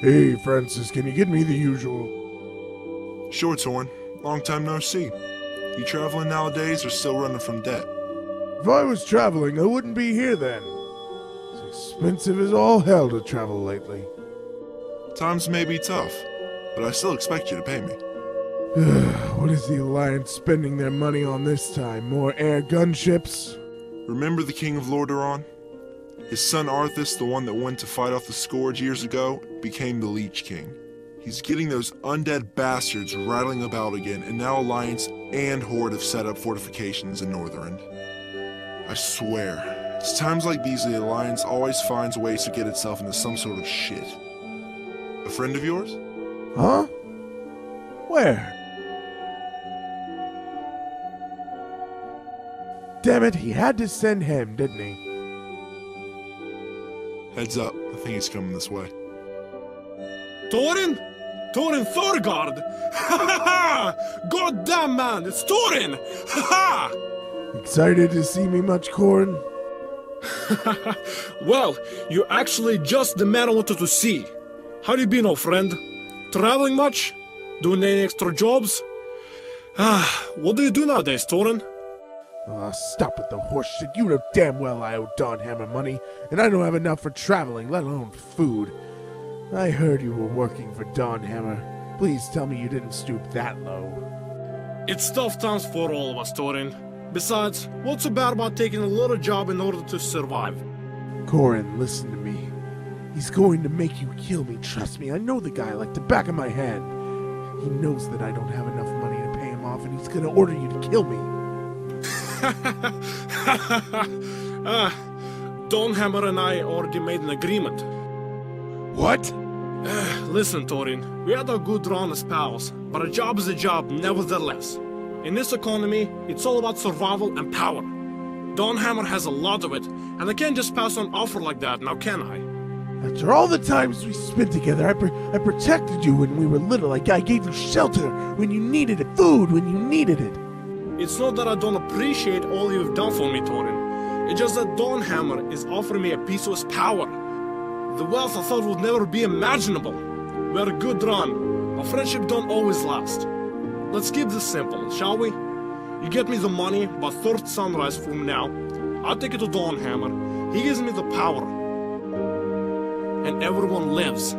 Hey, Francis, can you get me the usual? Sure, Torn. Long time no see. You traveling nowadays or still running from debt? If I was traveling, I wouldn't be here then. It's expensive as all hell to travel lately. Times may be tough, but I still expect you to pay me. What is the Alliance spending their money on this time? More air gunships? Remember the King of Lordaeron? His son Arthas, the one that went to fight off the Scourge years ago, became the Leech King. He's getting those undead bastards rattling about again, and now Alliance and Horde have set up fortifications in Northrend. I swear, it's times like these the Alliance always finds ways to get itself into some sort of shit. A friend of yours? Huh? Where? Damn it, he had to send him, didn't he? Heads up, I think he's coming this way. Thorin? Thorin Thorgard! Ha ha ha! Goddamn man, it's Thorin! Ha ha! Excited to see me much, Corin? Well, you're actually just the man I wanted to see. How you been, old friend? Traveling much? Doing any extra jobs? What do you do nowadays, Thorin? Stop with the horse shit. You know damn well I owe Don Hammer money, and I don't have enough for traveling, let alone food. I heard you were working for Don Hammer. Please tell me you didn't stoop that low. It's tough times for all of us, Thorin. Besides, what's so bad about taking a little job in order to survive? Corin, listen to me. He's going to make you kill me, trust me. I know the guy like the back of my hand. He knows that I don't have enough money to pay him off, and he's gonna order you to kill me. Don Hammer and I already made an agreement. What? Listen, Thorin, we had a good run as pals, but a job is a job nevertheless. In this economy, it's all about survival and power. Don Hammer has a lot of it, and I can't just pass on an offer like that, now can I? After all the times we spent together, I protected you when we were little. I gave you shelter when you needed it, food when you needed it. It's not that I don't appreciate all you've done for me, Thorin. It's just that Don Hammer is offering me a piece of his power. The wealth I thought would never be imaginable. We had a good run, but friendship don't always last. Let's keep this simple, shall we? You get me the money by third sunrise from now. I'll take it to Don Hammer. He gives me the power. And everyone lives.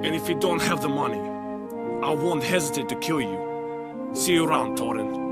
And if you don't have the money, I won't hesitate to kill you. See you around, Thorin.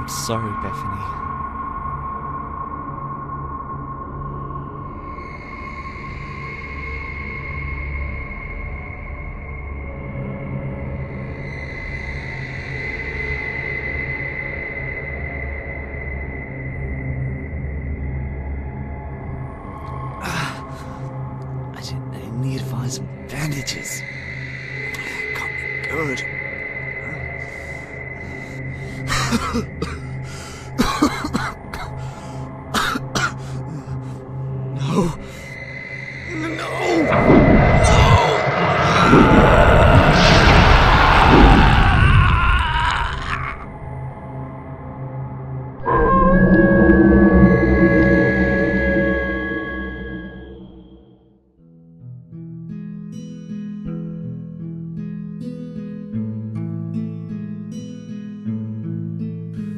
I'm sorry, Bethany. I need to find some bandages. Can't be good. No.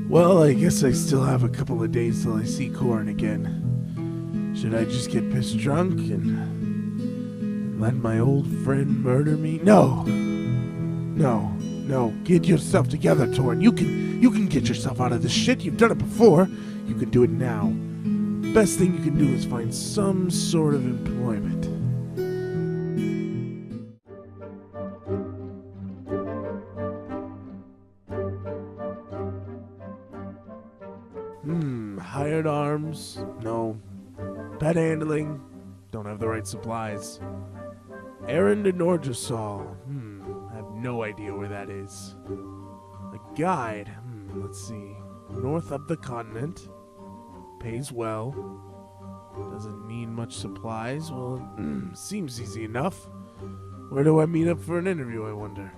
Well, I guess I still have a couple of days till I see Corin again. Should I just get pissed drunk and let my old friend murder me? No, get yourself together, Torin. You can get yourself out of this shit. You've done it before. You can do it now. Best thing you can do is find some sort of employment. Hired arms? No. Pet handling? Don't have the right supplies. Errand in Orjasol? I have no idea where that is. A guide? Let's see. North of the continent. Pays well. Doesn't need much supplies. Well, seems easy enough. Where do I meet up for an interview, I wonder?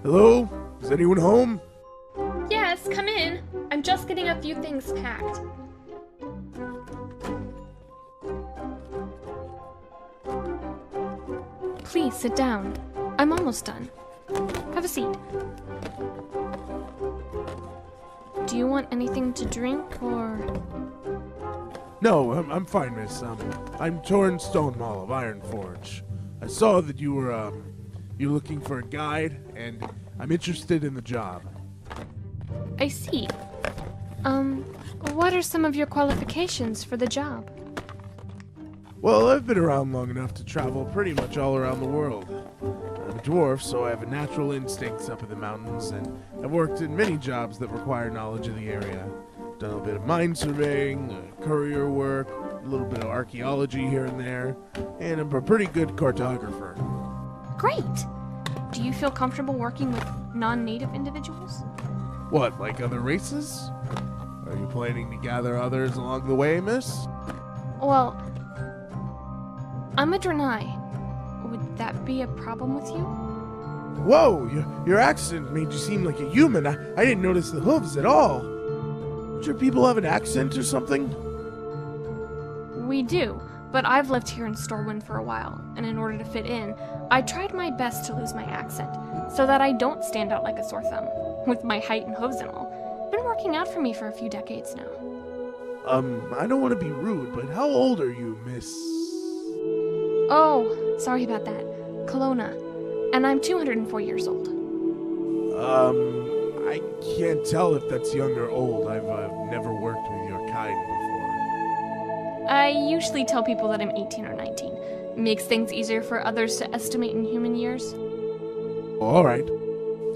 Hello? Is anyone home? Yes, come in. I'm just getting a few things packed. Please sit down. I'm almost done. Have a seat. Do you want anything to drink, or...? No, I'm fine, miss. I'm Torin Stonemaul of Ironforge. I saw that you were, you're looking for a guide, and I'm interested in the job. I see. What are some of your qualifications for the job? Well, I've been around long enough to travel pretty much all around the world. I'm a dwarf, so I have natural instincts up in the mountains, and I've worked in many jobs that require knowledge of the area. Done a bit of mine surveying, courier work, a little bit of archaeology here and there, and I'm a pretty good cartographer. Great! Do you feel comfortable working with non-native individuals? What, like other races? Are you planning to gather others along the way, miss? Well, I'm a Kurenai. Would that be a problem with you? Whoa, your accent made you seem like a human. I didn't notice the hooves at all. Don't your people have an accent or something? We do, but I've lived here in Storwind for a while, and in order to fit in, I tried my best to lose my accent, so that I don't stand out like a sore thumb, with my height and hooves and all. Been working out for me for a few decades now. I don't want to be rude, but how old are you, miss? Oh, sorry about that. Kelowna. And I'm 204 years old. I can't tell if that's young or old. I've never worked with your kind before. I usually tell people that I'm 18 or 19. Makes things easier for others to estimate in human years. All right.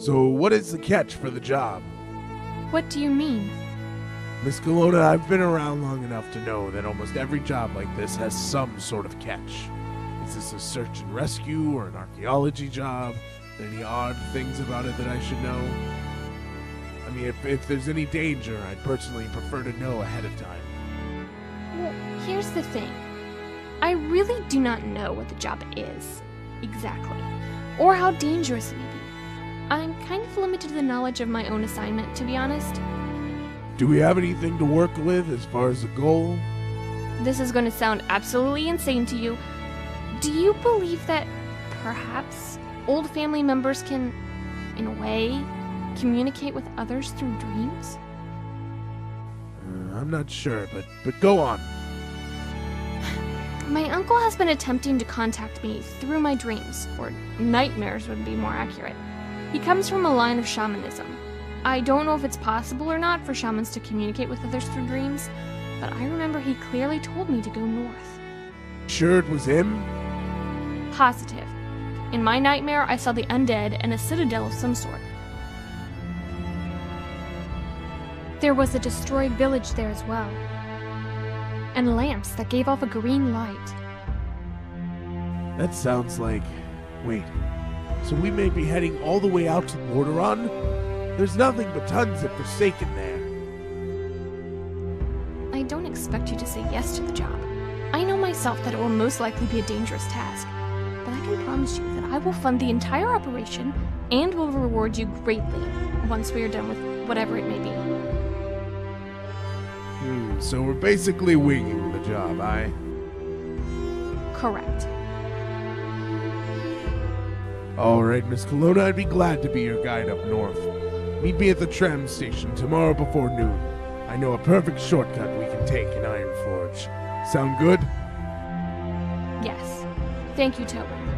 So what is the catch for the job? What do you mean? Miss Kelowna, I've been around long enough to know that almost every job like this has some sort of catch. Is this a search and rescue or an archaeology job? Any odd things about it that I should know? I mean, if there's any danger, I'd personally prefer to know ahead of time. Well, here's the thing. I really do not know what the job is, exactly, or how dangerous it may be. I'm kind of limited to the knowledge of my own assignment, to be honest. Do we have anything to work with as far as the goal? This is going to sound absolutely insane to you. Do you believe that perhaps old family members can, in a way, communicate with others through dreams? I'm not sure, but go on. My uncle has been attempting to contact me through my dreams, or nightmares would be more accurate. He comes from a line of shamanism. I don't know if it's possible or not for shamans to communicate with others through dreams, but I remember he clearly told me to go north. Sure it was him? Positive. In my nightmare, I saw the undead and a citadel of some sort. There was a destroyed village there as well, and lamps that gave off a green light. That sounds like... Wait, so we may be heading all the way out to Lordaeron? There's nothing but tons of Forsaken there. I don't expect you to say yes to the job. I know myself that it will most likely be a dangerous task, but I can promise you that I will fund the entire operation and will reward you greatly once we are done with whatever it may be. So we're basically winging the job, aye? Correct. Alright, Miss Kelowna, I'd be glad to be your guide up north. Meet me at the tram station tomorrow before noon. I know a perfect shortcut we can take in Ironforge. Sound good? Yes. Thank you, Tobin.